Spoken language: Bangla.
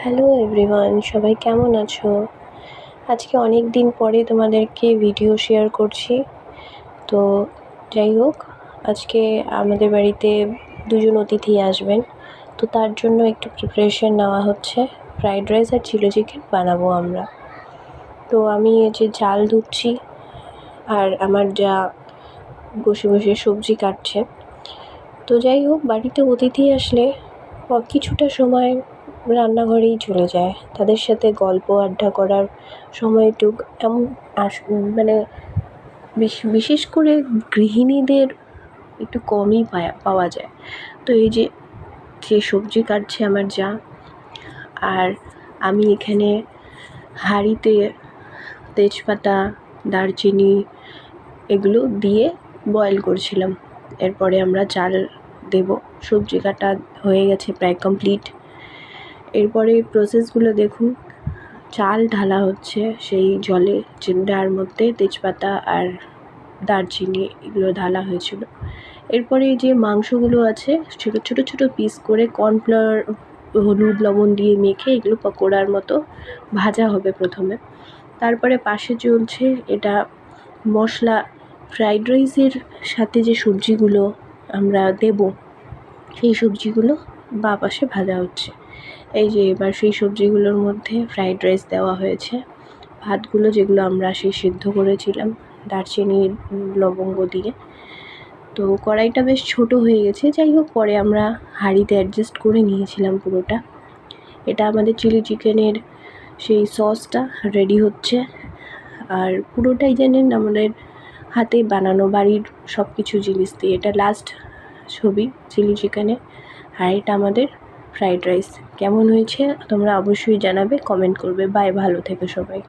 হ্যালো এভরিওয়ান, সবাই কেমন আছো? আজকে অনেক দিন পরে তোমাদেরকে ভিডিও শেয়ার করছি। তো যাই হোক, আজকে আমাদের বাড়িতে দুজন অতিথি আসবেন, তো তার জন্য একটু প্রিপারেশন নেওয়া হচ্ছে। ফ্রাইড রাইস আর চিলি চিকেন বানাবো আমরা। তো আমি এই যে চাল ধুচ্ছি আর আমার যা বসে বসে সবজি কাটছে। তো যাই হোক, বাড়িতে অতিথি আসলে কিছুটা সময় রান্নাঘরেই চলে যায়। তাদের সাথে গল্প আড্ডা করার সময়টুক এমন মানে বিশেষ করে গৃহিণীদের একটু কমই পাওয়া যায়। তো এই যে সবজি কাটছে আমার যা, আর আমি এখানে হাঁড়িতে তেজপাতা, দারচিনি এগুলো দিয়ে বয়েল করছিলাম। এরপরে আমরা চাল দেব। সবজি কাটা হয়ে গেছে, প্রায় কমপ্লিট। এরপরে প্রসেসগুলো দেখুন। চাল ঢালা হচ্ছে সেই জলে, যার মধ্যে তেজপাতা আর দারচিনি এগুলো ঢালা হয়েছিল। এরপরে এই যে মাংসগুলো আছে, ছোটো ছোটো ছোটো পিস করে কর্নফ্লাওয়ার, হলুদ, লবণ দিয়ে মেখে এগুলো পকোড়ার মতো ভাজা হবে প্রথমে। তারপরে পাশে চলছে এটা মশলা। ফ্রাইড রাইসের সাথে যে সবজিগুলো আমরা দেব, সেই সবজিগুলো বাঁ পাশে ভাজা হচ্ছে। এই যে এবার সেই সবজিগুলোর মধ্যে ফ্রাইড রাইস দেওয়া হয়েছে। ভাতগুলো যেগুলো আমরা সিদ্ধ করেছিলাম দারচিনি, লবঙ্গ দিয়ে। তো কড়াইটা বেশ ছোট হয়ে গেছে, যাই হোক পরে আমরা হাঁড়িতে অ্যাডজাস্ট করে নিয়েছিলাম পুরোটা। এটা আমাদের চিলি চিকেনের সেই সসটা রেডি হচ্ছে। আর পুরোটাই জানেন আমাদের হাতে বানানো, বাড়ির সব কিছু জিনিস দিয়ে। এটা লাস্ট ছবি চিলি চিকেনের। আর এটা আমাদের ফ্রাইড রাইস। কেমন হয়েছে তোমরা অবশ্যই জানাবে, কমেন্ট করবে। বাই, ভালো থেকো সবাই।